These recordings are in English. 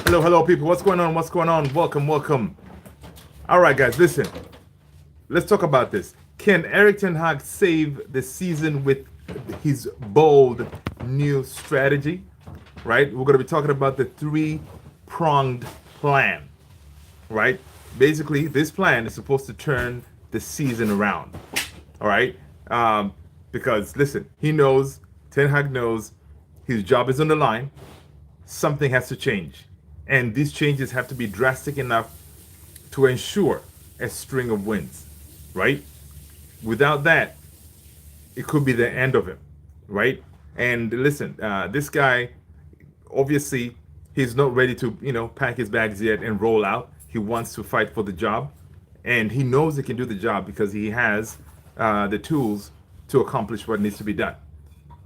Hello, hello, people. What's going on? What's going on? Welcome, welcome. All right, guys, listen. Let's talk about this. Can Erik Ten Hag save the season with his bold new strategy? Right? We're going to be talking about the three-pronged plan. Right? Basically, this plan is supposed to turn the season around. All right? Because listen, he knows, Ten Hag knows, his job is on the line. Something has to change, and these changes have to be drastic enough to ensure a string of wins, right? Without that, it could be the end of him, right? And listen, this guy, obviously, he's not ready to, pack his bags yet and roll out. He wants to fight for the job, and he knows he can do the job because he has the tools to accomplish what needs to be done.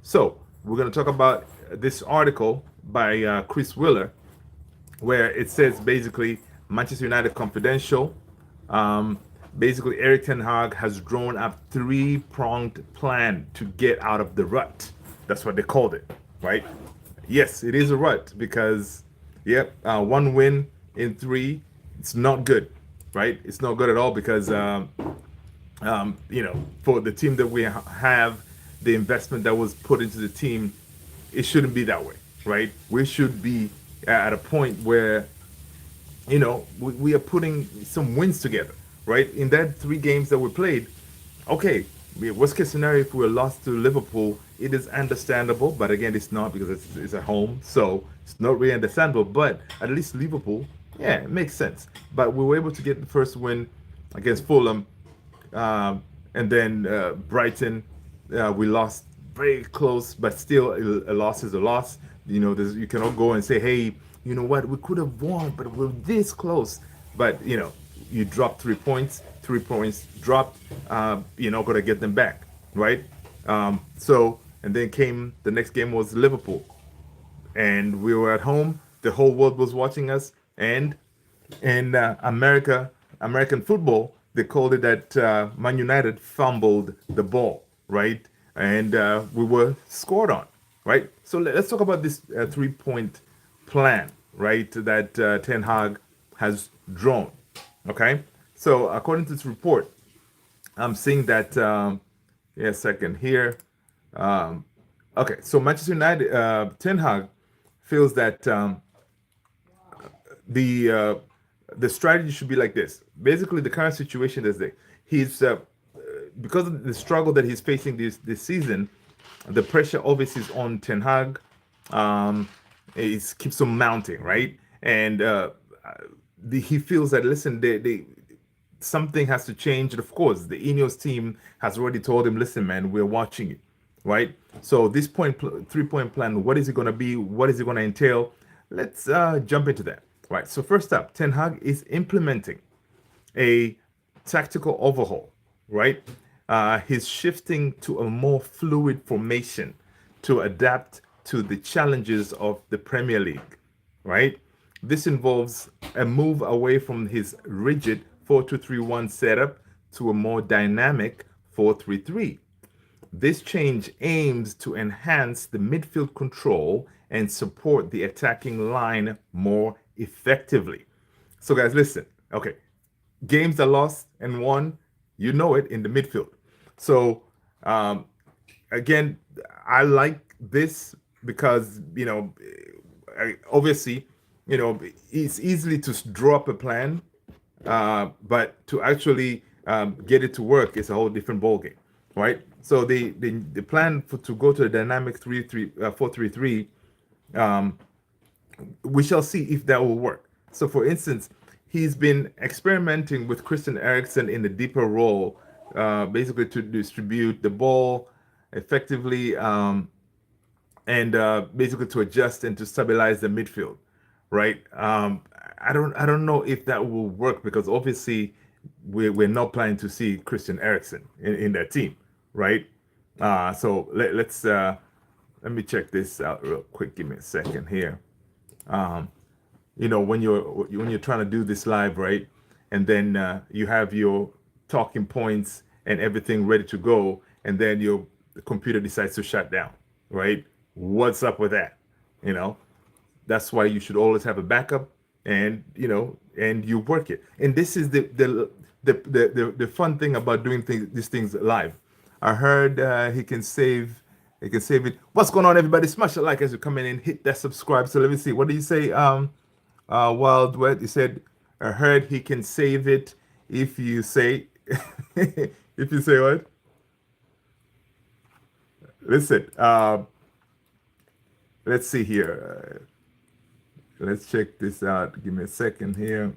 So, we're going to talk about this article by Chris Wheeler, where it says basically Manchester United Confidential. Um, Basically, Erik Ten Hag has drawn up three-pronged plan to get out of the rut. That's what they called it, right? Yes, it is a rut because, yep, one win in three, it's not good, right? It's not good at all because, for the team that we have, the investment that was put into the team, it shouldn't be that way, right? We should be at a point where we are putting some wins together, right? In that three games that we played, okay, worst case scenario, if we were lost to Liverpool, it is understandable, but again, it's not because it's at home, so it's not really understandable. But at least Liverpool, yeah, it makes sense. But we were able to get the first win against Fulham, and then Brighton, we lost very close, but still a loss is a loss. You cannot go and say, hey, you know what, we could have won, but we're this close. But you dropped 3 points, 3 points dropped. You're not gonna get them back, right? And then came the next game was Liverpool, and we were at home. The whole world was watching us, and in American football, they called it that Man United fumbled the ball, right? And we were scored on, right? So let's talk about this 3 point plan, right? That Ten Hag has drawn, okay? So according to this report, I'm seeing that. Yeah, a second here. Um, okay, so Manchester United, Ten Hag feels that the uh, the strategy should be like this. Basically, the current situation is that he's because of the struggle that he's facing this season, the pressure obviously is on Ten Hag. It keeps on mounting, right? And he feels that listen, something has to change. And of course, the Ineos team has already told him, listen, man, we're watching it, right? So this 3 point plan, what is it going to be? What is it going to entail? Let's jump into that. Right. So first up, Ten Hag is implementing a tactical overhaul. Right. He's shifting to a more fluid formation to adapt to the challenges of the Premier League. Right. This involves a move away from his rigid 4-2-3-1 setup to a more dynamic 4-3-3. This change aims to enhance the midfield control and support the attacking line more effectively. So, guys, listen. Okay, games are lost and won. You know it in the midfield. So, um, again, I like this because obviously, it's easily to draw up a plan, but to actually get it to work is a whole different ballgame, right? So the plan to go to a dynamic 4-3-3, we shall see if that will work. So, for instance, he's been experimenting with Christian Eriksen in a deeper role, basically to distribute the ball effectively, and basically to adjust and to stabilize the midfield, right? I don't know if that will work because obviously we're not planning to see Christian Eriksen in that team, right? So let me check this out real quick. Give me a second here. Um, when you're trying to do this live, right? And then you have your talking points and everything ready to go, and then the computer decides to shut down, right? What's up with that? You know. That's why you should always have a backup, and and you work it. And this is the fun thing about doing these things live. I heard he can save it. What's going on, everybody? Smash the like as you come in and hit that subscribe. So let me see. What do you say? Wild Wet. He said, I heard he can save it if you say, if you say what? Listen, let's see here. Let's check this out. Give me a second here.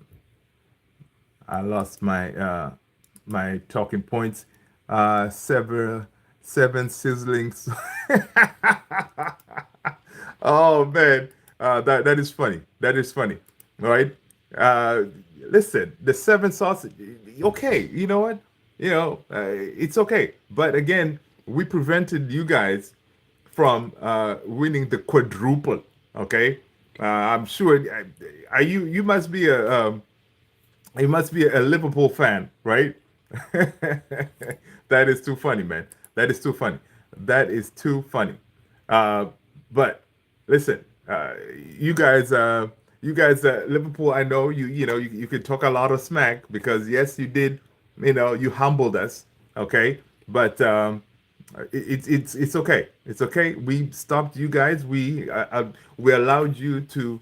I lost my talking points. Seven sizzling. Oh man, that is funny. That is funny. All right. Uh, Listen, the seven sausage. Okay, you know what? It's okay. But again, we prevented you guys from winning the quadruple. Okay. I'm sure. Are you? You must be a Liverpool fan, right? That is too funny, man. That is too funny. That is too funny. Uh, but listen, you guys, Liverpool. I know you could talk a lot of smack because yes, you did. You humbled us, okay? But it's okay. It's okay. We stopped you guys. We allowed you to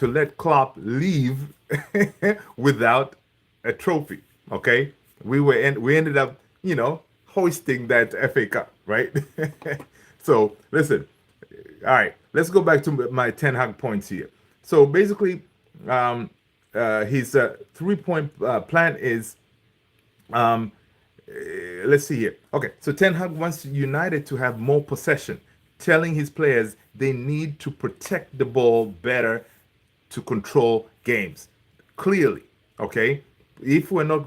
let Klopp leave without a trophy. Okay, we ended up hoisting that FA Cup, right? So listen, all right, let's go back to my Ten Hag points here. So basically, his 3 point plan is let's see here. Okay, so Ten Hag wants United to have more possession, telling his players they need to protect the ball better to control games. Clearly, okay. If we're not,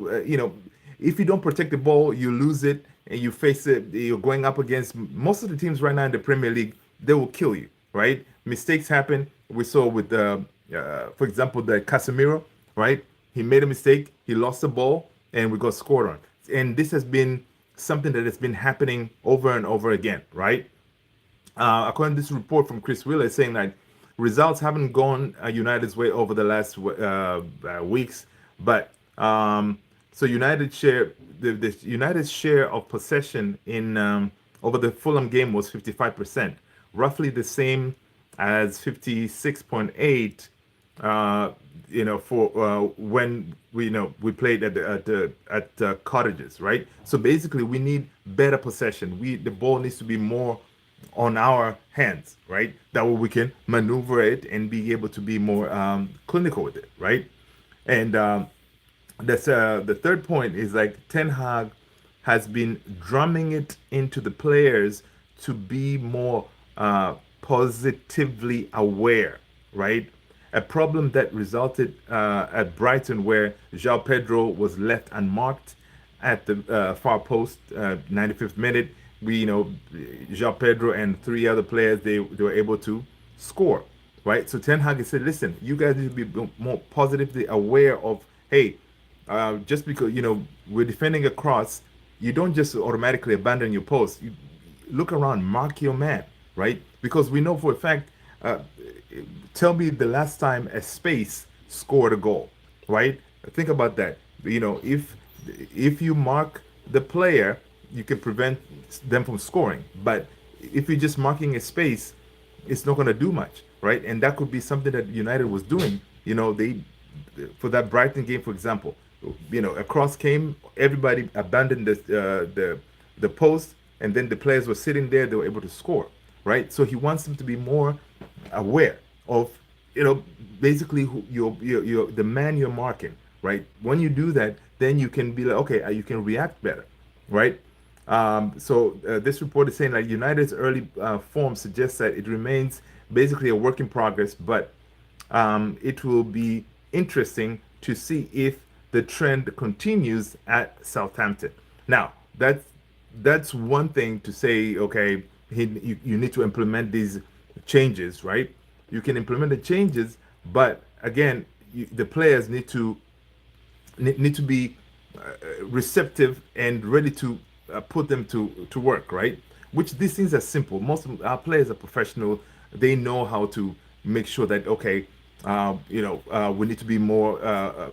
if you don't protect the ball, you lose it, and you face it. You're going up against most of the teams right now in the Premier League. They will kill you, right? Mistakes happen. We saw with, for example, the Casemiro, right? He made a mistake. He lost the ball, and we got scored on. And this has been something that has been happening over and over again, right? According to this report from Chris Wheeler, saying that results haven't gone United's way over the last weeks, but so the United's share of possession in over the Fulham game was 55%, roughly the same as 56.8. For when we played at Cottages, right? So basically, we need better possession. The ball needs to be more on our hands, right? That way we can maneuver it and be able to be more clinical with it, right? And that's the third point is like Ten Hag has been drumming it into the players to be more positively aware, right? A problem that resulted at Brighton where João Pedro was left unmarked at the far post, 95th minute. João Pedro and three other players, they were able to score, right? So Ten Hag said, listen, you guys need to be more positively aware of, hey, just because, we're defending a cross, you don't just automatically abandon your post. You look around, mark your man, right? Because we know for a fact, tell me the last time a space scored a goal, right? Think about that. If you mark the player, you can prevent them from scoring. But if you're just marking a space, it's not going to do much, right? And that could be something that United was doing. They for that Brighton game, for example, a cross came, everybody abandoned the post, and then the players were sitting there. They were able to score, right? So he wants them to be more aware of basically who you're the man you're marking, right? When you do that, then you can be like, okay, you can react better, right? So this report is saying that United's early form suggests that it remains basically a work in progress, but it will be interesting to see if the trend continues at Southampton. Now, that's one thing to say. Okay, you need to implement these changes, right? You can implement the changes, but again, the players need to be receptive and ready to put them to work, right? Which these things are simple. Most of our players are professional. They know how to make sure that okay, we need to be more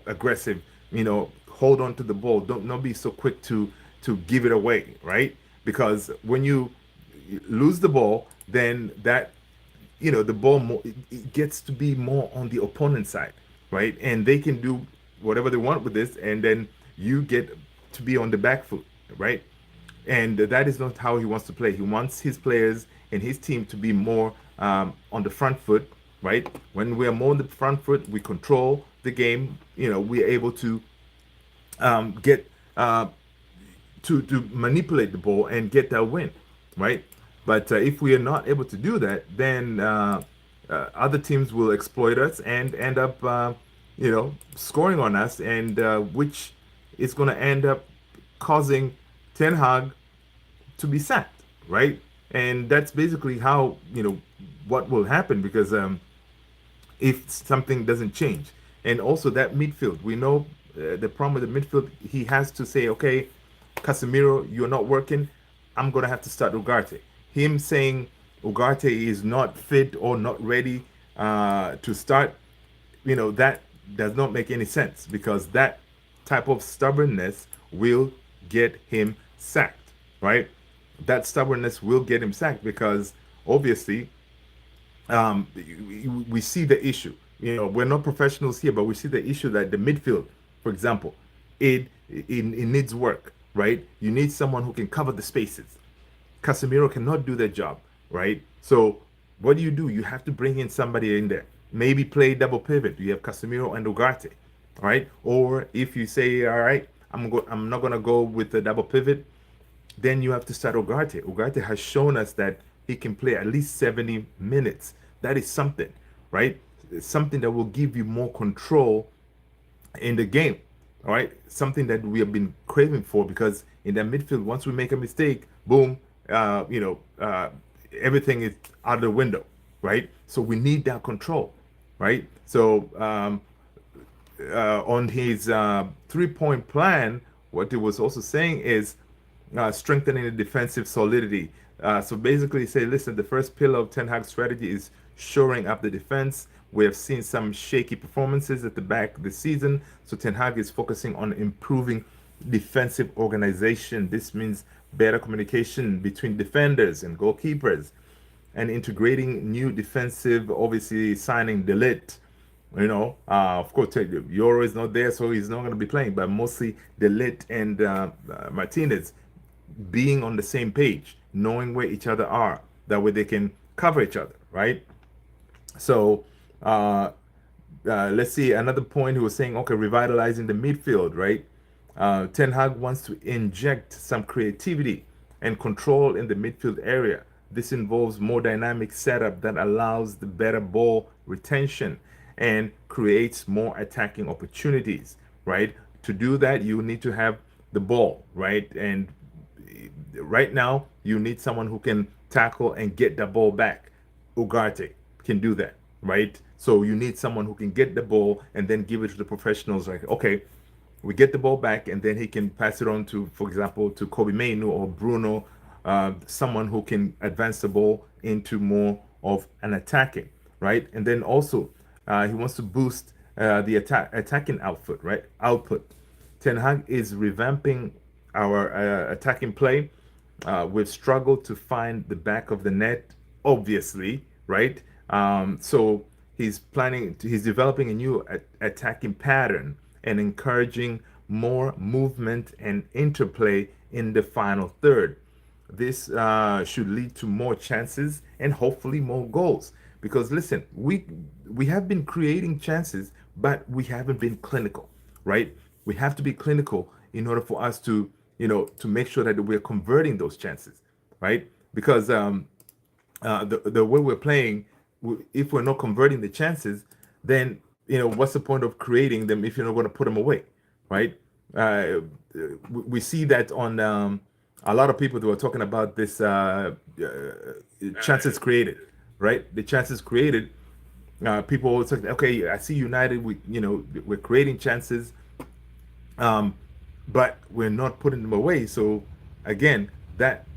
aggressive. Hold on to the ball. Don't not be so quick to give it away, right? Because when you lose the ball, then that the ball it gets to be more on the opponent's side, right? And they can do whatever they want with this, and then you get to be on the back foot, right? And that is not how he wants to play. He wants his players and his team to be more on the front foot, right? When we are more on the front foot, we control the game. We're able to get to manipulate the ball and get that win, right? But if we are not able to do that, then other teams will exploit us and end up, scoring on us, and which is going to end up causing Ten Hag to be sacked, right? And that's basically how what will happen because if something doesn't change, and also that midfield, we know the problem with the midfield. He has to say, okay, Casemiro, you're not working. I'm gonna have to start Ugarte. Him saying Ugarte is not fit or not ready to start, that does not make any sense because that type of stubbornness will get him sacked, right? That stubbornness will get him sacked because obviously we see the issue. We're not professionals here, but we see the issue that the midfield, for example, it needs work, right? You need someone who can cover the spaces. Casemiro cannot do that job, right? So what do? You have to bring in somebody in there. Maybe play double pivot. You have Casemiro and Ugarte, right? Or if you say, all right, I'm not gonna go with the double pivot, then you have to start Ugarte. Ugarte has shown us that he can play at least 70 minutes. That is something, right? It's something that will give you more control in the game, all right? Something that we have been craving for because in that midfield, once we make a mistake, boom, everything is out the window, right? So we need that control, right? So on his 3-point plan, what he was also saying is strengthening the defensive solidity. So basically, say, listen, the first pillar of Ten Hag's strategy is shoring up the defense. We have seen some shaky performances at the back of the season, so Ten Hag is focusing on improving defensive organization. This means better communication between defenders and goalkeepers, and integrating new defensive, obviously signing Delit. Of course, Euro is not there, so he's not going to be playing, but mostly Delit and Martinez being on the same page, knowing where each other are. That way they can cover each other, right? So let's see another point. He was saying, okay, revitalizing the midfield, right? Ten Hag wants to inject some creativity and control in the midfield area. This involves more dynamic setup that allows the better ball retention and creates more attacking opportunities, right? To do that, you need to have the ball, right? And right now, you need someone who can tackle and get the ball back. Ugarte can do that, right? So you need someone who can get the ball and then give it to the professionals. Like, okay, we get the ball back, and then he can pass it on to, for example, to Kobe Mainu or Bruno, someone who can advance the ball into more of an attacking, right? And then also, he wants to boost the attacking output, right? Output. Ten Hag is revamping our attacking play. We've struggled to find the back of the net, obviously, right? So he's developing a new attacking pattern and encouraging more movement and interplay in the final third. This should lead to more chances and hopefully more goals. Because listen, we have been creating chances, but we haven't been clinical, right? We have to be clinical in order for us to make sure that we're converting those chances, right? Because the way we're playing, if we're not converting the chances, then what's the point of creating them if you're not going to put them away, right? We see that on a lot of people who are talking about this chances created, right? The chances created. People always say, okay, I see United. We're creating chances, but we're not putting them away. So again, that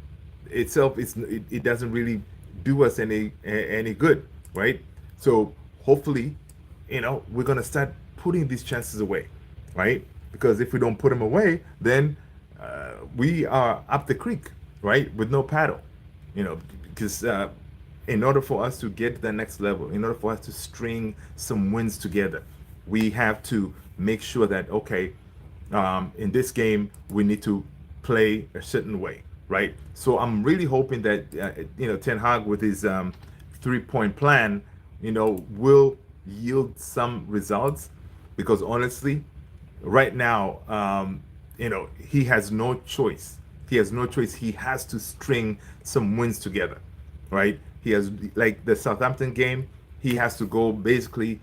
itself it doesn't really do us any good, right? So hopefully, we're gonna start putting these chances away, right? Because if we don't put them away, then we are up the creek, right, with no paddle, because in order for us to get to the next level, in order for us to string some wins together, we have to make sure that, okay, in this game we need to play a certain way, right? So I'm really hoping that Ten Hag with his 3-point plan, will yield some results, because honestly, right now, he has no choice. He has no choice. He has to string some wins together, right? He has, like the Southampton game, he has to go basically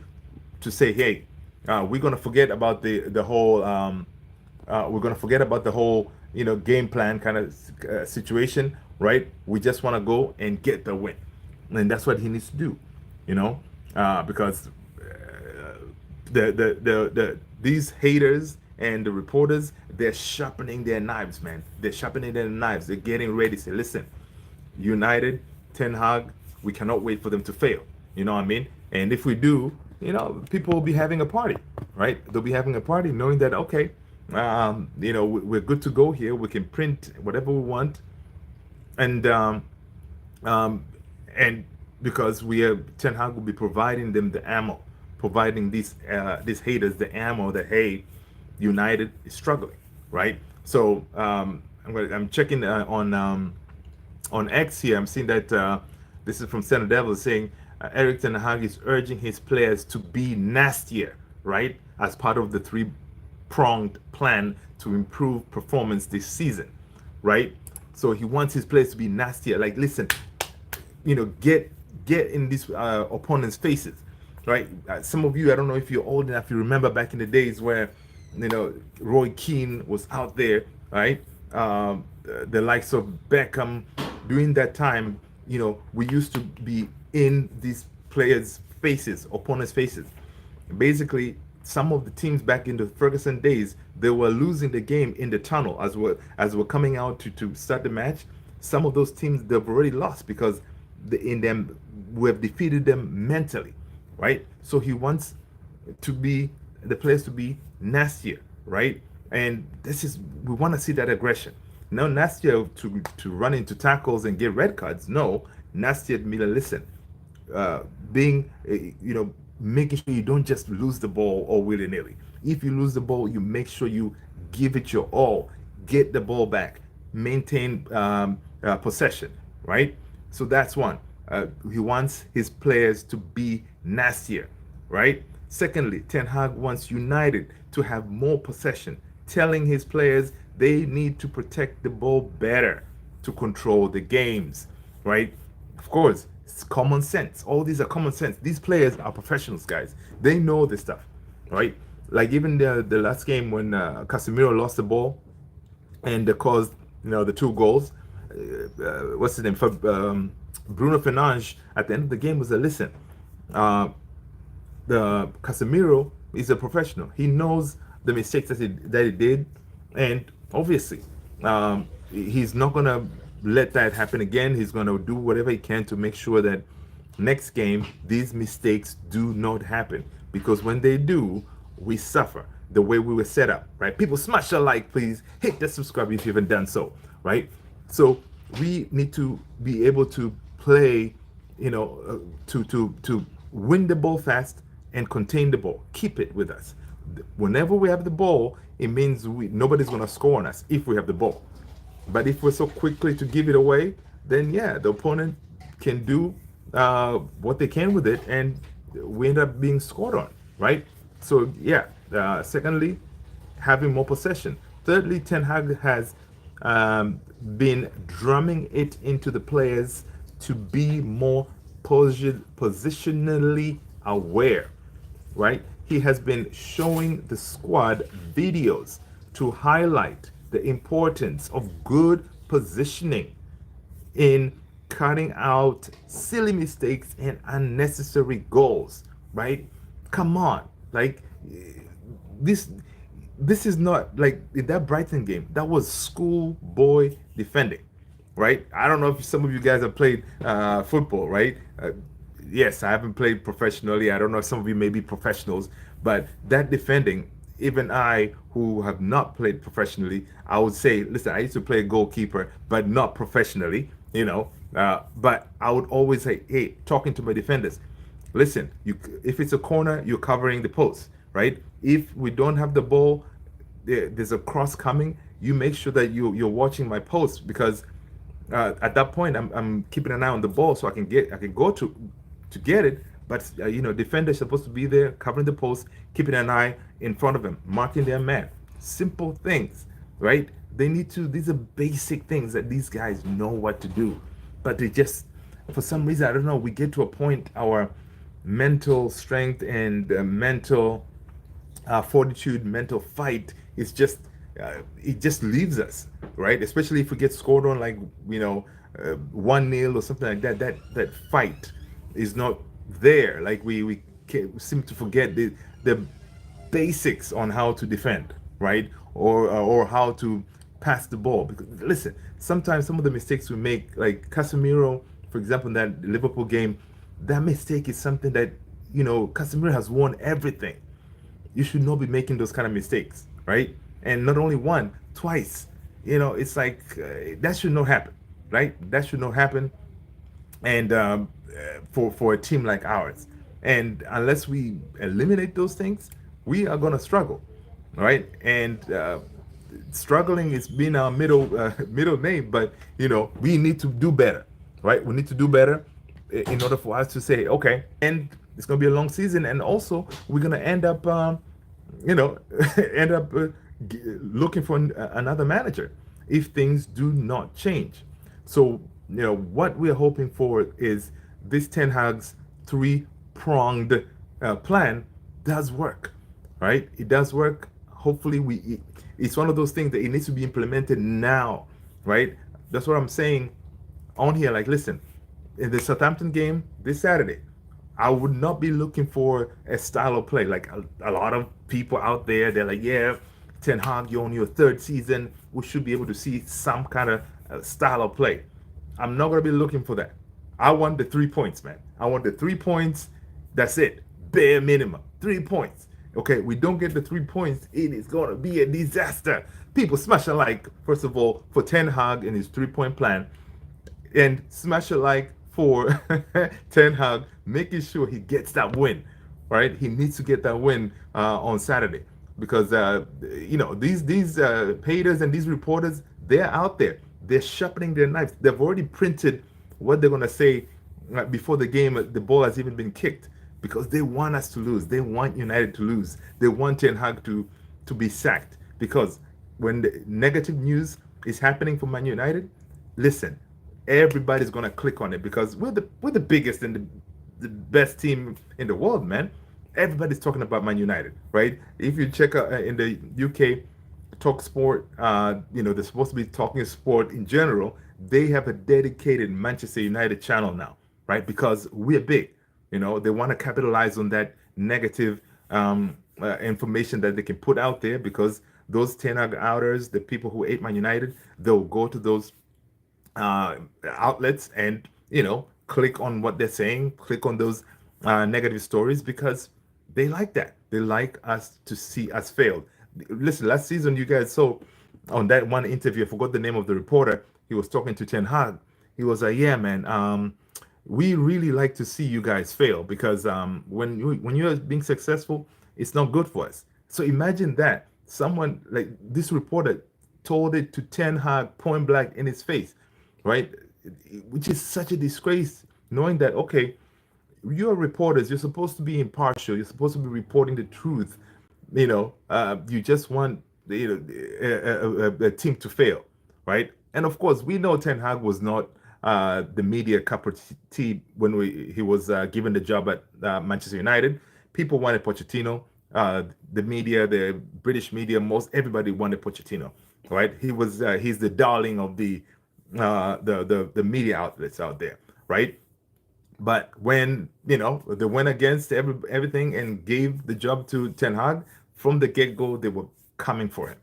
to say, hey, we're gonna forget about the whole we're gonna forget about the whole game plan kind of situation, right? We just want to go and get the win, and that's what he needs to do, because these haters and the reporters, they're sharpening their knives, man. They're sharpening their knives. They're getting ready to say, listen, United, Ten Hag, we cannot wait for them to fail. You know what I mean? And if we do, people will be having a party, right? They'll be having a party knowing that, okay, we're good to go here. We can print whatever we want. And um, and because Ten Hag will be providing them the ammo, providing these haters the ammo that, hey, United is struggling, right? So I'm checking on X here. I'm seeing that this is from Senator Devil saying Erik Ten Hag is urging his players to be nastier, right, as part of the three-pronged plan to improve performance this season, right? So he wants his players to be nastier. Like, listen, get in these opponents' faces, right? Some of you, I don't know if you're old enough, you remember back in the days where, Roy Keane was out there, right? The likes of Beckham. During that time, we used to be in these players' faces, opponents' faces. Basically, some of the teams back in the Ferguson days, they were losing the game in the tunnel as we're coming out to start the match. Some of those teams, they've already lost because in them we have defeated them mentally, right? So he wants to be the players to be nastier, right? And we want to see that aggression. No nastier to run into tackles and get red cards. No, nastier Miller. Listen, being making sure you don't just lose the ball all willy nilly. If you lose the ball, you make sure you give it your all, get the ball back, maintain possession, right? So that's one. He wants his players to be nastier, right? Secondly, Ten Hag wants United to have more possession, telling his players they need to protect the ball better to control the games, right? Of course, it's common sense. All these are common sense. These players are professionals, guys. They know this stuff, right? Like even the last game when Casemiro lost the ball and they caused the two goals. What's his name? Bruno Fernandes at the end of the game was a listen. The Casemiro is a professional. He knows the mistakes that he did, and obviously, he's not gonna let that happen again. He's gonna do whatever he can to make sure that next game these mistakes do not happen. Because when they do, we suffer the way we were set up, right? People, smash a like, please. Hit the subscribe if you haven't done so, right? So we need to be able to play, to win the ball fast and contain the ball. Keep it with us. Whenever we have the ball, it means nobody's going to score on us if we have the ball. But if we're so quickly to give it away, then yeah, the opponent can do what they can with it, and we end up being scored on, right? So yeah. Secondly, having more possession. Thirdly, Ten Hag has been drumming it into the players to be more positionally aware, right? He has been showing the squad videos to highlight the importance of good positioning in cutting out silly mistakes and unnecessary goals, right? Come on, like this is not like in that Brighton game. That was schoolboy defending, right? I don't know if some of you guys have played football, right? yes, I haven't played professionally. I don't know if some of you may be professionals, but that defending, even I who have not played professionally, I would say, listen, I used to play goalkeeper, but not professionally, but I would always say, hey, talking to my defenders, listen, you if it's a corner, you're covering the post, right? If we don't have the ball, there's a cross coming, you make sure that you're watching my post because at that point I'm keeping an eye on the ball so I can go to get it. But defenders supposed to be there covering the post, keeping an eye in front of them, marking their man. Simple things, right? They need to. These are basic things that these guys know what to do, but they just, for some reason, I don't know. We get to a point, our mental strength and mental fortitude, mental fight is just it just leaves us, right? Especially if we get scored on, like 1-0 or something like that. That fight is not there. Like we seem to forget the basics on how to defend, right? Or how to pass the ball. Because listen, sometimes some of the mistakes we make, like Casemiro, for example, in that Liverpool game, that mistake is something that Casemiro has won everything. You should not be making those kind of mistakes, right? And not only one, twice. It's like that should not happen, right? That should not happen. And for a team like ours, and unless we eliminate those things, we are gonna struggle, right? And struggling is being our middle name, but we need to do better, right? We need to do better in order for us to say, okay, and it's gonna be a long season, and also we're gonna end up you know, end up looking for another manager if things do not change. So, what we're hoping for is this Ten Hag's three-pronged plan does work, right? It does work. Hopefully, it's one of those things that it needs to be implemented now, right? That's what I'm saying on here. Like, listen, in the Southampton game this Saturday, I would not be looking for a style of play. Like a lot of people out there, they're like, yeah, Ten Hag, you're on your third season. We should be able to see some kind of style of play. I'm not going to be looking for that. I want the 3 points, man. I want the 3 points. That's it. Bare minimum. 3 points. Okay, we don't get the 3 points, it is going to be a disaster. People smash a like, first of all, for Ten Hag and his 3 point plan, and smash a like for Ten Hag, making sure he gets that win. Right, he needs to get that win on Saturday because these haters and these reporters, they're out there. They're sharpening their knives. They've already printed what they're gonna say before the game. The ball has even been kicked because they want us to lose. They want United to lose. They want Ten Hag to be sacked because when the negative news is happening for Man United, listen, everybody's gonna click on it because we're the biggest and the best team in the world, man. Everybody's talking about Man United, right? If you check out in the UK, Talk Sport, they're supposed to be talking sport in general. They have a dedicated Manchester United channel now, right? Because we're big. They want to capitalize on that negative information that they can put out there because those Ten Hag outers, the people who hate Man United, they'll go to those outlets and click on what they're saying, click on those negative stories because they like that. They like us to see us fail. Listen, last season you guys saw on that one interview, I forgot the name of the reporter. He was talking to Ten Hag. He was like, "Yeah, man, we really like to see you guys fail because when you're being successful, it's not good for us." So imagine that someone like this reporter told it to Ten Hag point blank in his face, right? Which is such a disgrace, knowing that okay, you're reporters, you're supposed to be impartial, you're supposed to be reporting the truth. You just want a team to fail, right? And of course, we know Ten Hag was not the media cup of tea when he was given the job at Manchester United. People wanted Pochettino. The media, the British media, most everybody wanted Pochettino, right? He's the darling of the media outlets out there, right? But when they went against everything and gave the job to Ten Hag from the get go, they were coming for him.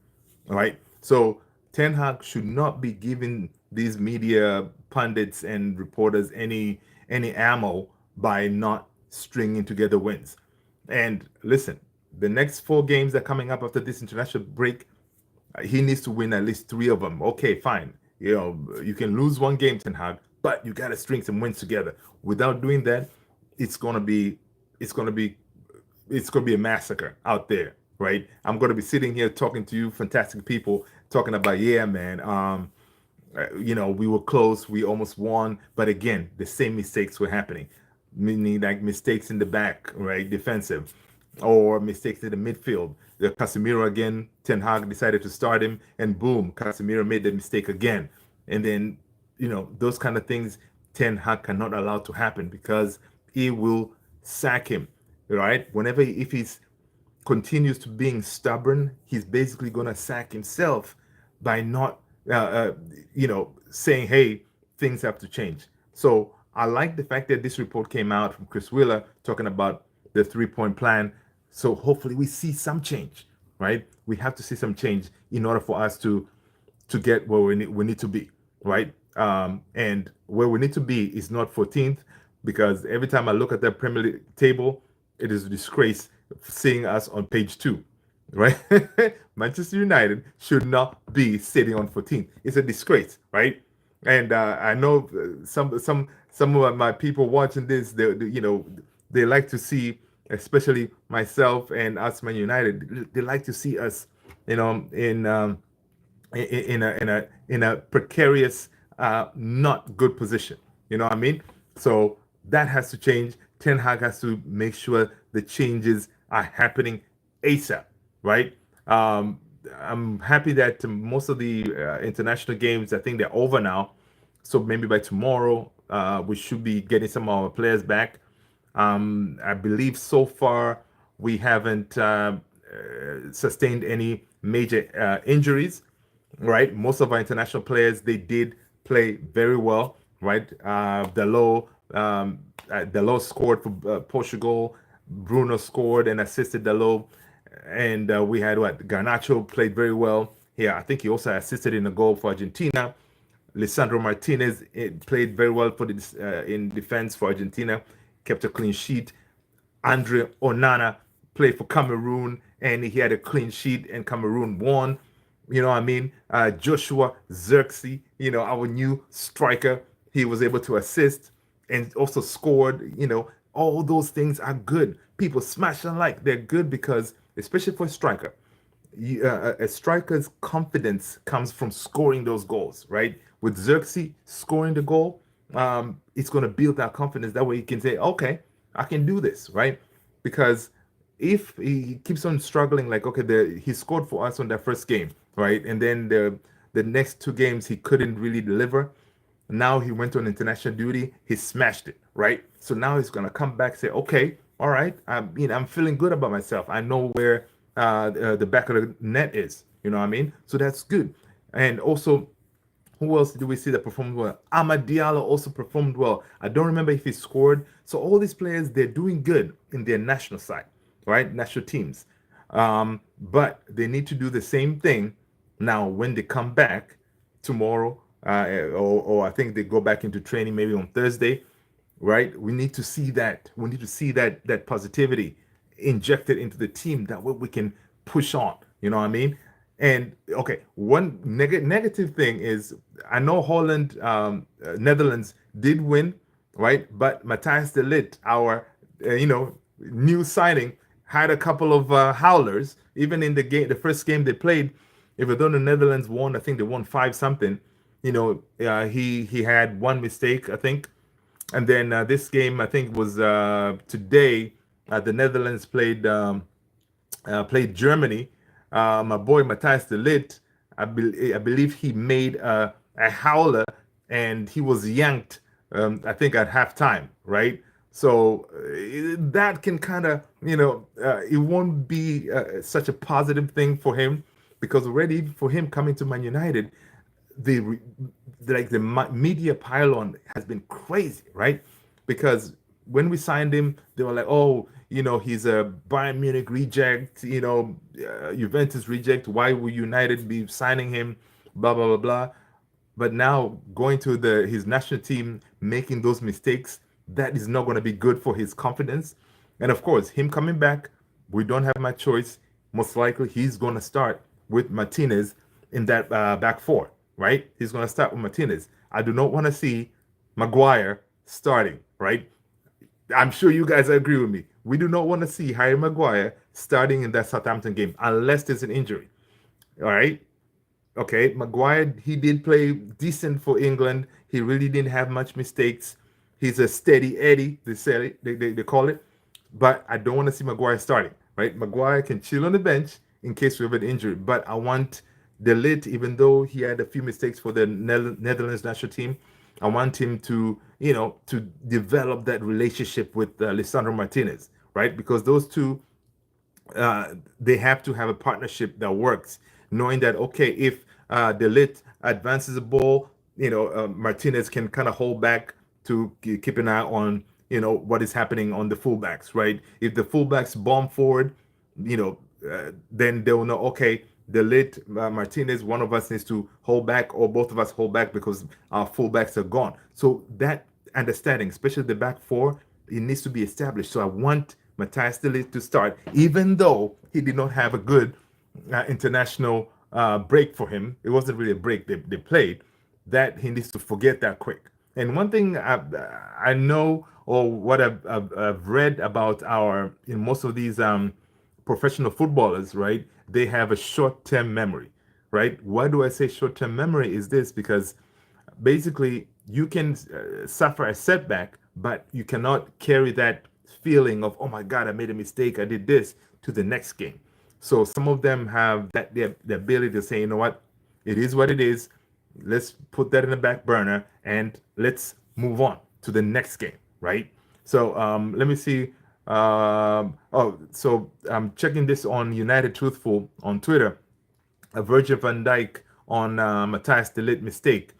All right. So Ten Hag should not be giving these media pundits and reporters any ammo by not stringing together wins. And listen, the next 4 games that are coming up after this international break, he needs to win at least 3 of them. Okay, fine. You can lose one game, Ten Hag, but you got to string some wins together. Without doing that, it's gonna be, it's gonna be, it's gonna be a massacre out there, right? I'm gonna be sitting here talking to you, fantastic people, talking about, yeah, man. We were close, we almost won, but again, the same mistakes were happening, meaning like mistakes in the back, right, defensive, or mistakes in the midfield. The Casemiro again, Ten Hag decided to start him, and boom, Casemiro made the mistake again, and then those kind of things Ten Hag cannot allow to happen because he will sack him, right? Whenever if he's continues to being stubborn, he's basically going to sack himself by not, saying, hey, things have to change. So I like the fact that this report came out from Chris Wheeler talking about the 3-point plan. So hopefully we see some change, right? We have to see some change in order for us to get where we need to be, right? And where we need to be is not 14th, because every time I look at that Premier League table, it is a disgrace seeing us on page 2, right? Manchester United should not be sitting on 14th. It's a disgrace, right? And I know some of my people watching this, they like to see, especially myself and us, Man United. They like to see us, in a precarious, not good position. You know what I mean? So that has to change. Ten Hag has to make sure the changes are happening ASAP, right? I'm happy that most of the international games, I think they're over now. So maybe by tomorrow, we should be getting some of our players back. I believe so far we haven't sustained any major injuries, right? Most of our international players, they did play very well, right? Dalot scored for Portugal. Bruno scored and assisted Dalot, and we had Garnacho played very well here. I think he also assisted in a goal for Argentina. Lisandro Martinez played very well for in defense for Argentina, kept a clean sheet. Andre Onana played for Cameroon, and he had a clean sheet, and Cameroon won. You know what I mean? Joshua Zirkzee, our new striker, he was able to assist and also scored. All those things are good. People smash and like, they're good because, especially for a striker, a striker's confidence comes from scoring those goals, right? With Xerxes scoring the goal, it's going to build that confidence. That way he can say, okay, I can do this, right? Because if he keeps on struggling, like, okay, he scored for us on that first game, right? And then the next 2 games, he couldn't really deliver. Now he went on international duty, he smashed it, right? So now he's going to come back and say, okay, all right, I'm feeling good about myself. I know where the back of the net is, you know what I mean? So that's good. And also, who else do we see that performed well? Amad Diallo also performed well. I don't remember if he scored. So all these players, they're doing good in their national side, right? National teams. But they need to do the same thing now when they come back tomorrow, or I think they go back into training maybe on Thursday, right? We need to see that. We need to see that positivity injected into the team. That way we can push on. You know what I mean? And okay, one negative thing is, I know Holland, Netherlands did win, right? But Matthijs de Ligt, our new signing, had a couple of howlers. Even in the first game they played, even though the Netherlands won, I think they won 5-something. He had one mistake, I think. And then this game, I think, was today. The Netherlands played Germany. My boy Matthijs de Ligt, I believe he made a howler, and he was yanked, I think, at halftime, right? So that can kind of, it won't be such a positive thing for him, because already for him coming to Man United, the media pylon has been crazy, right? Because when we signed him, they were like, oh, he's a Bayern Munich reject, Juventus reject. Why would United be signing him? Blah blah blah blah. But now going to his national team, making those mistakes, that is not going to be good for his confidence. And of course, him coming back, we don't have much choice. Most likely, he's going to start with Martinez in that back four, right? He's going to start with Martinez. I do not want to see Maguire starting, right? I'm sure you guys agree with me. We do not want to see Harry Maguire starting in that Southampton game unless there's an injury. All right. Okay. Maguire, he did play decent for England. He really didn't have much mistakes. He's a steady Eddie, they say they call it. But I don't want to see Maguire starting, right? Maguire can chill on the bench in case we have an injury. But I want De Ligt, even though he had a few mistakes for the Netherlands national team, I want him to, to develop that relationship with Lisandro Martinez, right? Because those two, they have to have a partnership that works, knowing that, okay, if De Ligt advances the ball, Martinez can kind of hold back to keep an eye on, what is happening on the fullbacks, right? If the fullbacks bomb forward, then they'll know, okay, the late Martinez, one of us needs to hold back, or both of us hold back because our fullbacks are gone. So that understanding, especially the back four, it needs to be established. So I want Matthias de Ligt to start, even though he did not have a good international break for him. It wasn't really a break they played. That he needs to forget that quick. And one thing I know, or what I've read about in most of these professional footballers, right? They have a short-term memory, right? Why do I say short-term memory is this? Because basically you can suffer a setback, but you cannot carry that feeling of, oh my God, I made a mistake, I did this, to the next game. So some of them have that the ability to say, you know what, it is what it is. Let's put that in the back burner and let's move on to the next game, right? So let me see. So I'm checking this on United Truthful on Twitter. Virgil van Dijk on Matthias de Ligt mistake.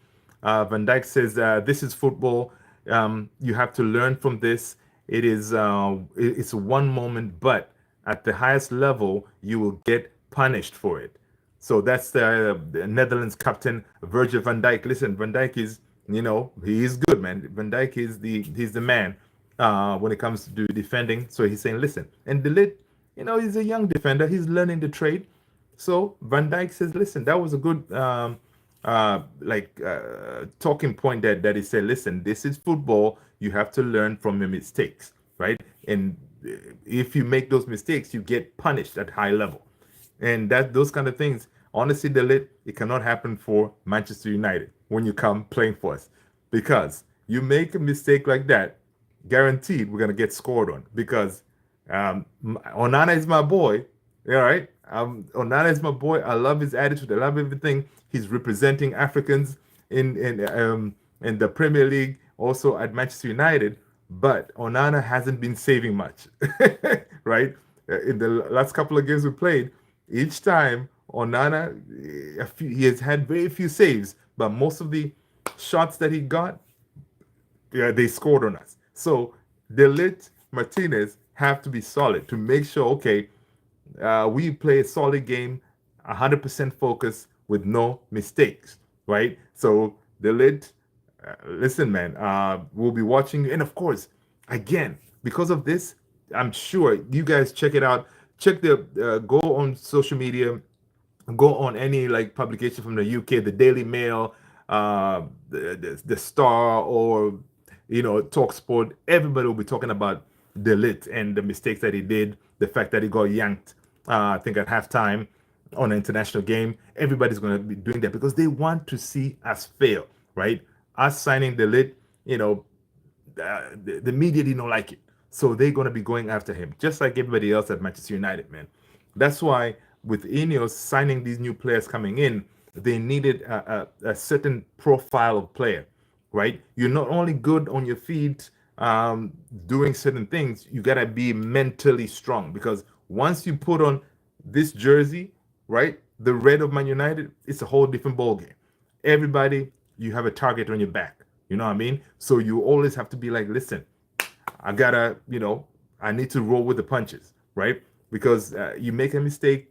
Van Dijk says, "This is football. You have to learn from this. It's one moment, but at the highest level, you will get punished for it." So that's the Netherlands captain Virgil van Dijk. Listen, Van Dijk is, he is good, man. Van Dijk is he's the man when it comes to defending. So he's saying, listen, and De Ligt, he's a young defender. He's learning the trade. So Van Dijk says, listen, that was a good talking point that he said, listen, this is football. You have to learn from your mistakes, right? And if you make those mistakes, you get punished at high level. And those kind of things, honestly, De Ligt, it cannot happen for Manchester United when you come playing for us. Because you make a mistake like that, guaranteed we're going to get scored on. Because Onana is my boy, all right? Onana is my boy. I love his attitude. I love everything. He's representing Africans in the Premier League, also at Manchester United. But Onana hasn't been saving much, right? In the last couple of games we played, each time Onana, he has had very few saves, but most of the shots that he got, they scored on us. So De Ligt, Martinez have to be solid to make sure, okay, we play a solid game, 100% focus with no mistakes, right? So De Ligt, listen, man, we'll be watching you. And of course, again, because of this, I'm sure you guys check it out. Check go on social media, go on any like publication from the UK, the Daily Mail, the Star, or Talk Sport. Everybody will be talking about De Ligt and the mistakes that he did, the fact that he got yanked, I think at halftime on an international game. Everybody's going to be doing that because they want to see us fail, right? Us signing De Ligt, the media didn't like it. So they're going to be going after him, just like everybody else at Manchester United, man. That's why with Ineos signing these new players coming in, they needed a certain profile of player, right? You're not only good on your feet doing certain things, you got to be mentally strong because once you put on this jersey, right, the red of Man United, it's a whole different ballgame. Everybody, you have a target on your back. You know what I mean? So you always have to be like, listen, I gotta, I need to roll with the punches, right? Because you make a mistake,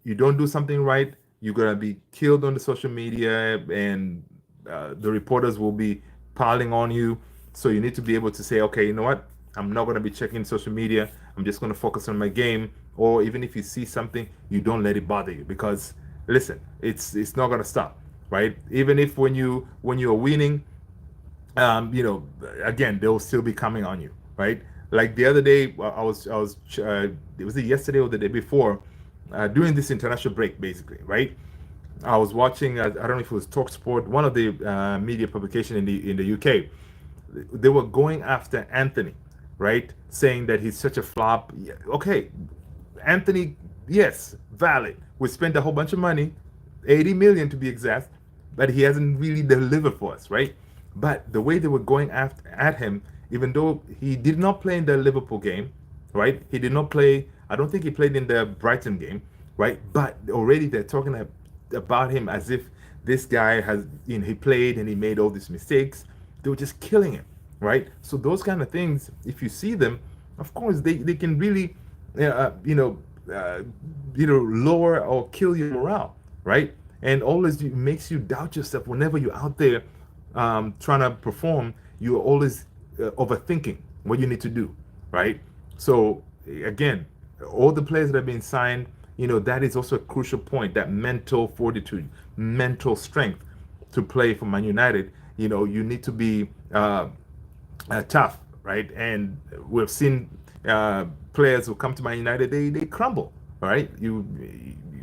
you don't do something right, you're gonna be killed on the social media, and the reporters will be piling on you. So you need to be able to say, okay, you know what? I'm not going to be checking social media. I'm just going to focus on my game. Or even if you see something, you don't let it bother you, because listen, it's not going to stop, right? Even if when you're winning, you know, again, they'll still be coming on you, right? Like the other day, it was yesterday or the day before, during this international break, basically, right? I was watching, I don't know if it was Talksport, one of the media publication in the UK. They were going after Anthony, right? Saying that he's such a flop. Yeah, okay, Anthony, yes, valid. We spent a whole bunch of money, 80 million to be exact, but he hasn't really delivered for us, right? But the way they were going after at him, even though he did not play in the Liverpool game, right? He did not play. I don't think he played in the Brighton game, right? But already they're talking about him as if this guy has, you know, he played and he made all these mistakes. They were just killing him, right? So those kind of things, if you see them, of course they can really, you know, either lower or kill your morale, right? And always it makes you doubt yourself whenever you're out there trying to perform. You're always overthinking what you need to do, right? So again, all the players that have been signed, you know, that is also a crucial point. That mental fortitude, mental strength to play for Man United. You know, you need to be tough, right? And we've seen players who come to Man United, they crumble, right? You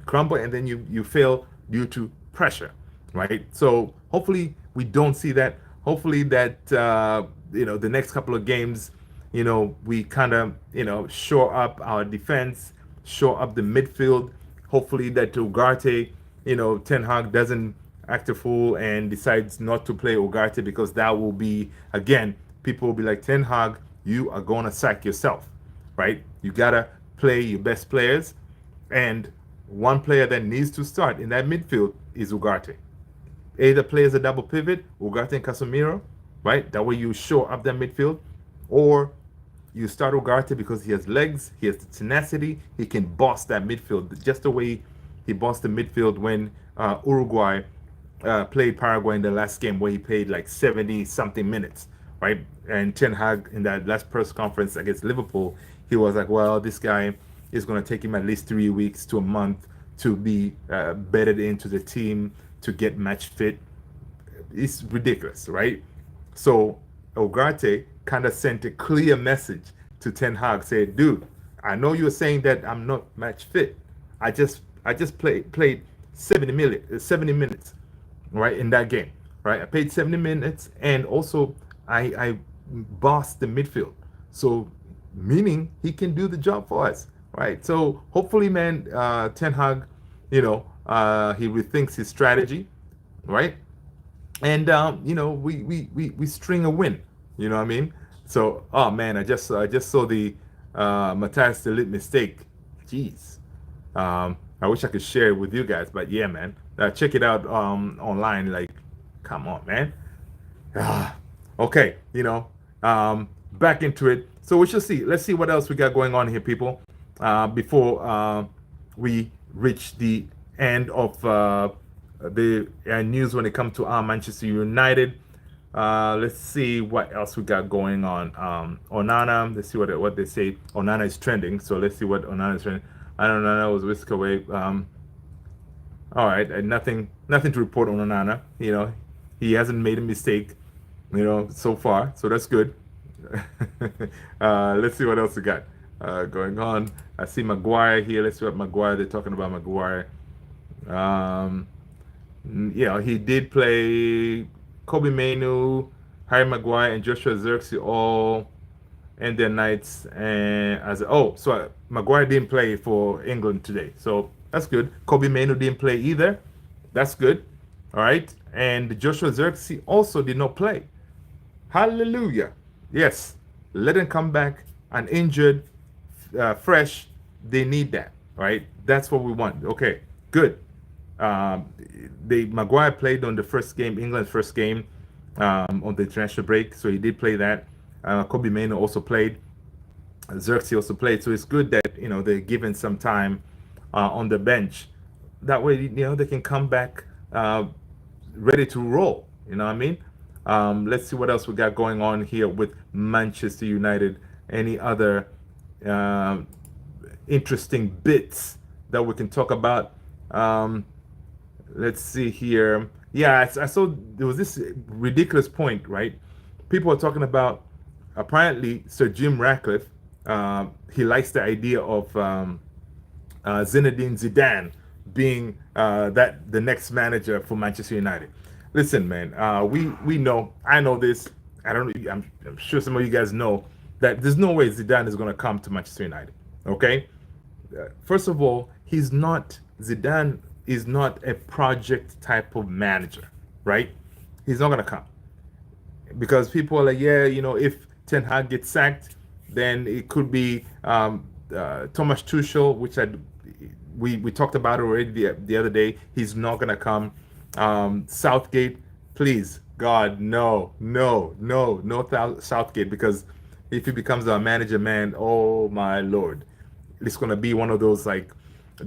crumble and then you fail due to pressure, right? So hopefully we don't see that. Hopefully that you know, the next couple of games, you know, we kind of, you know, shore up our defense, shore up the midfield. Hopefully that Ugarte, you know, Ten Hag doesn't act a fool and decides not to play Ugarte, because that will be, again, people will be like, Ten Hag, you are going to sack yourself, right? You got to play your best players. And one player that needs to start in that midfield is Ugarte. Either play as a double pivot, Ugarte and Casemiro, right? That way you shore up that midfield. Or you start Ugarte because he has legs, he has the tenacity, he can boss that midfield just the way he bossed the midfield when Uruguay played Paraguay in the last game, where he played like 70 something minutes, right? And Ten Hag in that last press conference against Liverpool, he was like, well, this guy is going to take him at least 3 weeks to a month to be bedded into the team, to get match fit. It's ridiculous, right? So Ugarte kind of sent a clear message to Ten Hag, said, dude, I know you're saying that I'm not match fit. I just played 70 minutes, right, in that game, right? I played 70 minutes, and also I bossed the midfield. So meaning he can do the job for us, right? So hopefully, man, Ten Hag, you know, he rethinks his strategy, right? And you know, we string a win. You know what I mean? So, oh man, I just saw the Matthias de Ligt mistake. Jeez. I wish I could share it with you guys, but yeah, man, check it out online. Like, come on, man. Ah, okay, you know, back into it. So we shall see. Let's see what else we got going on here, people, before we reach the end of the news when it comes to Manchester United. Let's see what else we got going on. Onana, let's see what they say. Onana is trending, so let's see what Onana is trending. I don't know. That was whisk away. All right, nothing to report on Onana. You know, he hasn't made a mistake, you know, so far, so that's good. Let's see what else we got going on. I see Maguire here. Let's see what Maguire. They're talking about Maguire. Yeah, he did play. Kobe Mainu, Harry Maguire, and Joshua Xerxes all end their nights. And so Maguire didn't play for England today, so that's good. Kobe Mainu didn't play either. That's good. All right, and Joshua Xerxes also did not play. Hallelujah. Yes, let him come back uninjured, fresh. They need that, right? That's what we want. Okay, good. Maguire played on the first game, England's first game, on the international break, so he did play that. Kobe Maino also played. Xerxes also played, so it's good that, you know, they're given some time on the bench. That way, you know, they can come back ready to roll. You know what I mean? Let's see what else we got going on here with Manchester United. Any other um, interesting bits that we can talk about? Um, let's see here. Yeah, I saw there was this ridiculous point, right? People are talking about apparently Sir Jim Ratcliffe. He likes the idea of Zinedine Zidane being that the next manager for Manchester United. Listen, man, we know. I know this. I don't. I'm sure some of you guys know that there's no way Zidane is going to come to Manchester United. Okay. First of all, he's not. Zidane is not a project type of manager, right? He's not going to come because people are like, yeah, if Ten Hag gets sacked, then it could be Thomas Tuchel, which we talked about already the other day. He's not gonna come. Southgate, please, God, no, no, no, no, Southgate, because if he becomes our manager, man, oh my lord, it's gonna be one of those like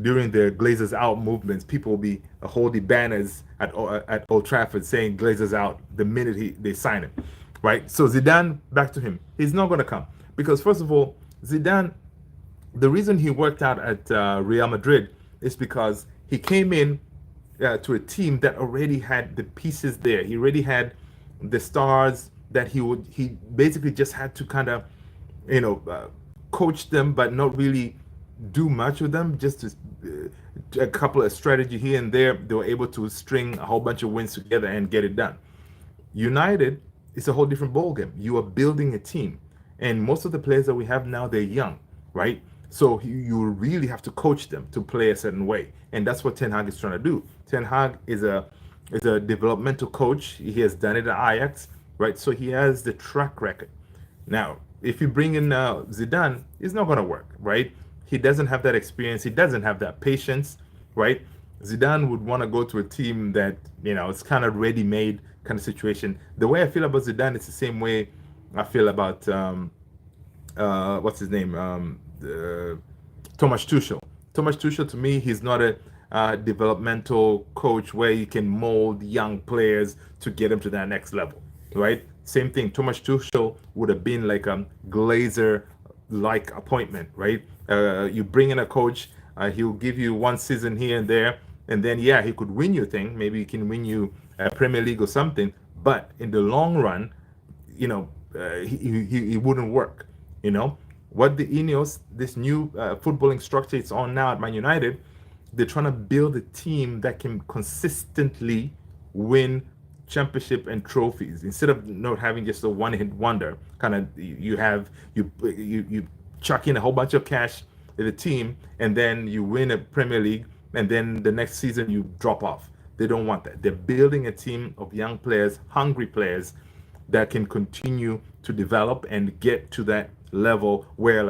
during the Glazers out movements, people will be holding banners at Old Trafford saying Glazers out the minute they sign him, right? So Zidane, back to him, he's not going to come because first of all, Zidane, the reason he worked out at Real Madrid is because he came in to a team that already had the pieces there. He already had the stars that he basically just had to kind of you know uh, coach them, but not really do much with them. Just a couple of strategy here and there. They were able to string a whole bunch of wins together and get it done. United is a whole different ballgame. You are building a team, and most of the players that we have now, they're young, right? So you really have to coach them to play a certain way, and that's what Ten Hag is trying to do. Ten Hag is a developmental coach. He has done it at Ajax, right? So he has the track record. Now, if you bring in Zidane, it's not going to work, right? He doesn't have that experience. He doesn't have that patience, right? Zidane would want to go to a team that it's kind of ready-made kind of situation. The way I feel about Zidane is the same way I feel about what's his name, Thomas Tuchel. Thomas Tuchel, to me, he's not a developmental coach where you can mold young players to get them to that next level, right? Same thing. Thomas Tuchel would have been like a Glazer like appointment, right? You bring in a coach, he'll give you one season here and there, and then yeah, he could win you a thing. Maybe he can win you a Premier League or something. But in the long run, he wouldn't work. What the Ineos, this new footballing structure it's on now at Man United, they're trying to build a team that can consistently win championship and trophies instead of not having just a one-hit wonder. Kind of you chuck in a whole bunch of cash in the team and then you win a Premier League and then the next season you drop off. They don't want that. They're building a team of young players, hungry players that can continue to develop and get to that level where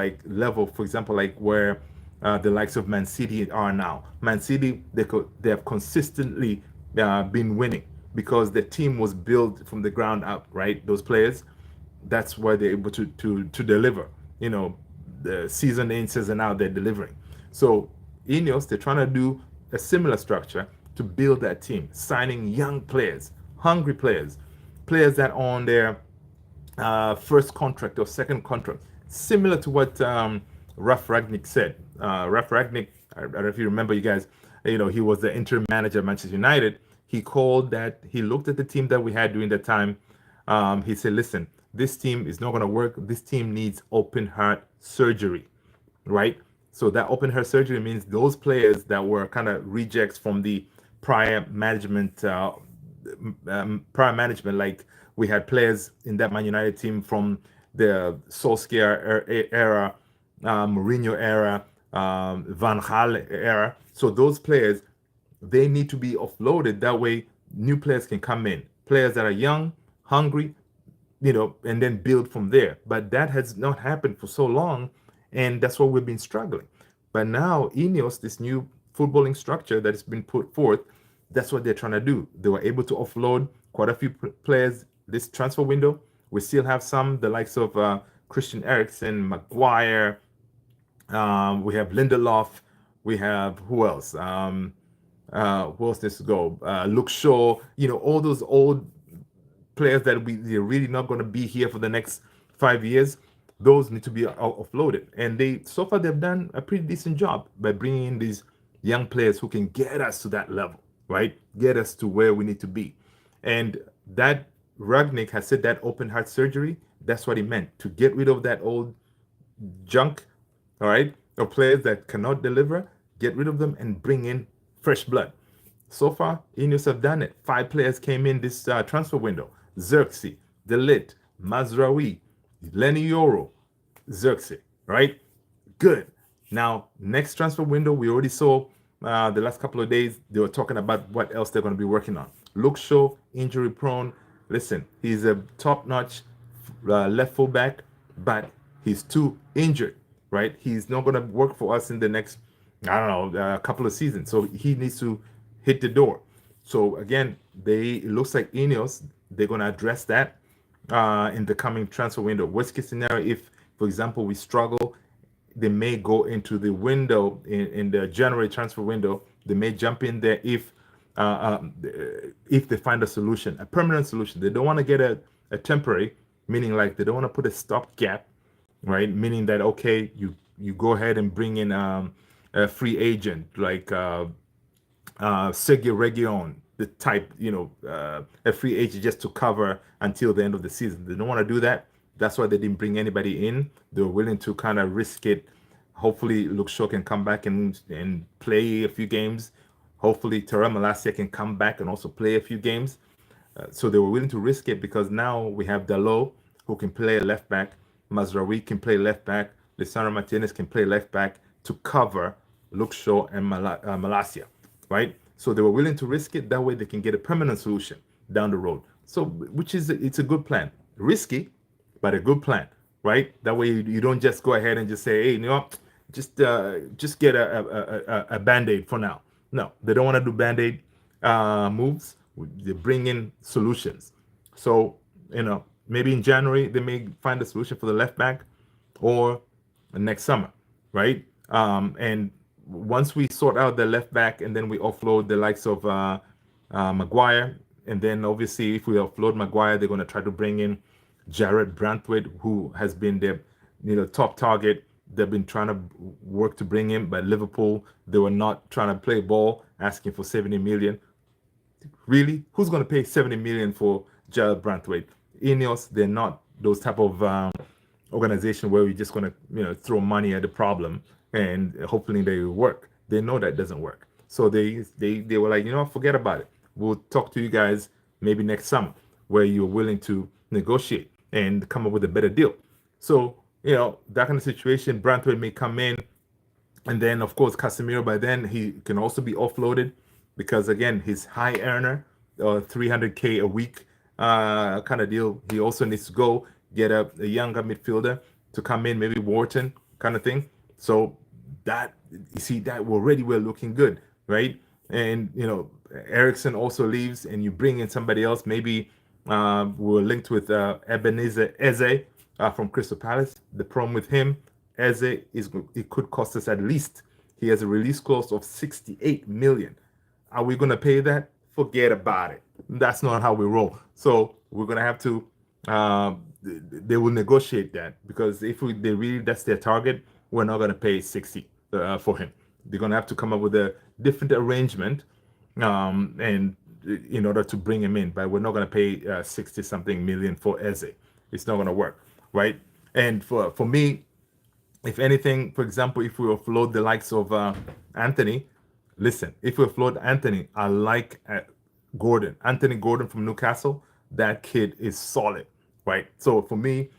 for example, like where the likes of Man City are now. Man City, they have consistently been winning because the team was built from the ground up, right? Those players, that's why they're able to deliver. The season in, season out, they're delivering. So Ineos, they're trying to do a similar structure to build that team, signing young players, hungry players, players that are on their first contract or second contract, similar to what Ralf Ragnick said. Ralf Ragnick, I don't know if you remember, you guys, he was the interim manager at Manchester United. He he looked at the team that we had during that time. He said, listen, this team is not going to work. This team needs open heart surgery, right? So that open heart surgery means those players that were kind of rejects from the prior management, like we had players in that Man United team from the Solskjaer era, Mourinho era, Van Gaal era. So those players, they need to be offloaded. That way, new players can come in. Players that are young, hungry, and then build from there. But that has not happened for so long, and that's why we've been struggling. But now, Ineos, this new footballing structure that has been put forth, that's what they're trying to do. They were able to offload quite a few players this transfer window. We still have some, the likes of Christian Eriksen, Maguire. We have Lindelof. We have who else? Who else needs to go? Luke Shaw. All those old players that they're really not going to be here for the next 5 years, those need to be offloaded. And they so far they've done a pretty decent job by bringing in these young players who can get us to that level, right? Get us to where we need to be. And that Ragnick has said that open heart surgery, that's what he meant, to get rid of that old junk, all right, of players that cannot deliver, get rid of them and bring in fresh blood. So far, Ineos have done it. 5 players came in this transfer window: Xerxes, Delit, Mazraoui, Lenny Yoro, Xerxes, right? Good. Now, next transfer window, we already saw the last couple of days, they were talking about what else they're going to be working on. Luke Shaw, injury prone. Listen, he's a top notch left fullback, but he's too injured, right? He's not going to work for us in the next, I don't know, a couple of seasons. So he needs to hit the door. So again, it looks like Ineos, they're going to address that in the coming transfer window. Worst case scenario, if, for example, we struggle, they may go into the window in the January transfer window. They may jump in there if they find a solution, a permanent solution. They don't want to get a temporary, meaning like they don't want to put a stopgap, right? Meaning that, okay, you go ahead and bring in a free agent like Sergio Region, the type, a free agent just to cover until the end of the season. They don't want to do that. That's why they didn't bring anybody in. They were willing to kind of risk it. Hopefully, Luke Shaw can come back and play a few games. Hopefully, Terra Malacia can come back and also play a few games. So they were willing to risk it because now we have Dalot, who can play left back. Mazraoui can play left back. Lisandro Martinez can play left back to cover Luke Shaw and Malacia, right? So they were willing to risk it. That way they can get a permanent solution down the road. So, it's a good plan. Risky, but a good plan, right? That way you don't just go ahead and just say, hey, just get a Band-Aid for now. No, they don't want to do Band-Aid moves. They bring in solutions. So, maybe in January they may find a solution for the left back, or next summer, right? And once we sort out the left back and then we offload the likes of Maguire, and then obviously if we offload Maguire, they're going to try to bring in Jared Brantwaite, who has been their top target. They've been trying to work to bring him, but Liverpool, they were not trying to play ball, asking for 70 million. Really? Who's going to pay 70 million for Jared Brantwaite? Ineos, they're not those type of organization where we're just going to throw money at the problem and hopefully they will work. They know that doesn't work. So they were like, forget about it. We'll talk to you guys maybe next summer where you're willing to negotiate and come up with a better deal. So, that kind of situation, Brantwaite may come in. And then, of course, Casemiro, by then, he can also be offloaded because, again, he's high earner, 300K a week kind of deal. He also needs to go get a younger midfielder to come in, maybe Wharton kind of thing. So that, you see, that already we're looking good, right? And, Ericsson also leaves and you bring in somebody else. Maybe we're linked with Ebenezer Eze from Crystal Palace. The problem with him, Eze, it could cost us at least, he has a release clause of 68 million. Are we going to pay that? Forget about it. That's not how we roll. So we're going to have to, they will negotiate that because if they really, that's their target, we're not going to pay 60 for him. They're going to have to come up with a different arrangement and in order to bring him in, but we're not going to pay 60 something million for Eze. It's not going to work, right? And for me, if anything, for example, if we offload the likes of Anthony, listen, if we offload Anthony, I like Gordon. Anthony Gordon from Newcastle, that kid is solid, right? So for me,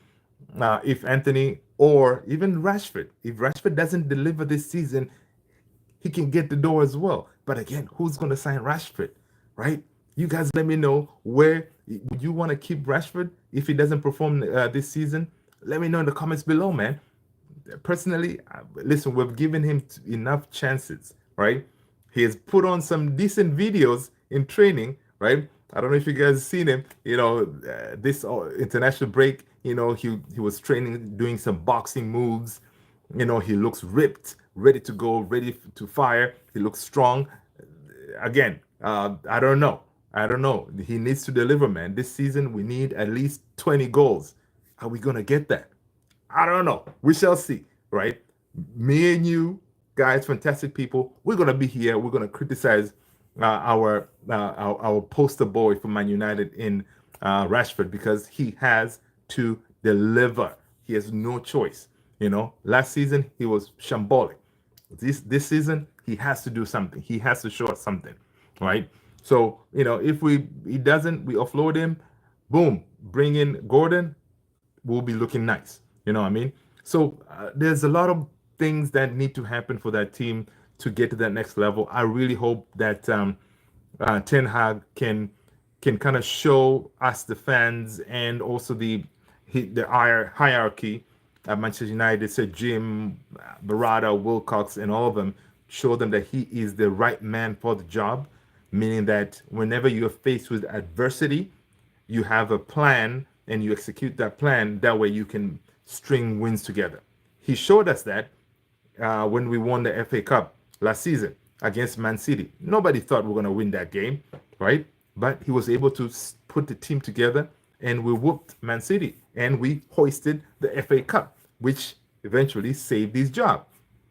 if Anthony or even Rashford, if Rashford doesn't deliver this season, he can get the door as well. But again, who's going to sign Rashford, right? You guys let me know where would you want to keep Rashford if he doesn't perform this season. Let me know in the comments below, man. Personally, listen, we've given him enough chances, right? He has put on some decent videos in training, right? I don't know if you guys have seen him, this international break, he was training, doing some boxing moves. He looks ripped, ready to go, ready to fire. He looks strong. Again, I don't know. I don't know. He needs to deliver, man. This season, we need at least 20 goals. Are we going to get that? I don't know. We shall see, right? Me and you, guys, fantastic people, we're going to be here. We're going to criticize our poster boy for Man United in Rashford because he has to deliver. He has no choice. Last season, he was shambolic. This season he has to do something. He has to show us something, right? So if he doesn't, we offload him. Boom, bring in Gordon. We'll be looking nice. You know what I mean? So there's a lot of things that need to happen for that team to get to that next level. I really hope that Ten Hag can kind of show us the fans and also the hierarchy at Manchester United, said Jim, Barada, Wilcox, and all of them, show them that he is the right man for the job, meaning that whenever you're faced with adversity, you have a plan and you execute that plan. That way you can string wins together. He showed us that when we won the FA Cup last season against Man City. Nobody thought we were going to win that game, right? But he was able to put the team together and we whooped Man City and we hoisted the FA Cup, which eventually saved his job,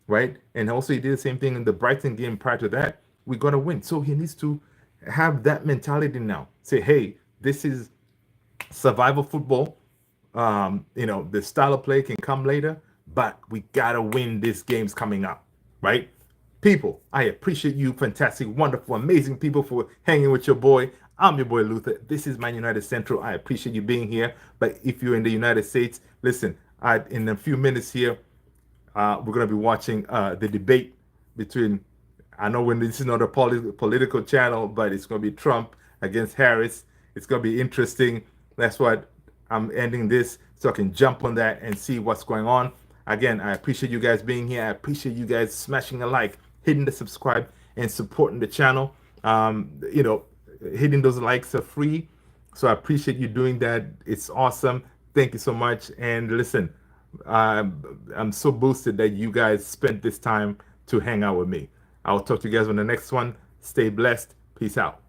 right? And also he did the same thing in the Brighton game prior to that. We got to win. So he needs to have that mentality now. Say, hey, this is survival football. The style of play can come later, but we gotta win these games coming up, right? People, I appreciate you, fantastic, wonderful, amazing people, for hanging with your boy. I'm your boy Luther. This is Man United Central. I appreciate you being here. But if you're in the United States, listen, in a few minutes here, we're going to be watching the debate between, I know when this is not a political channel, but it's going to be Trump against Harris. It's going to be interesting. That's what I'm ending this so I can jump on that and see what's going on. Again, I appreciate you guys being here. I appreciate you guys smashing a like, hitting the subscribe, and supporting the channel. Hitting those likes are free. So I appreciate you doing that. It's awesome. Thank you so much. And listen, I'm so boosted that you guys spent this time to hang out with me. I'll talk to you guys on the next one. Stay blessed. Peace out.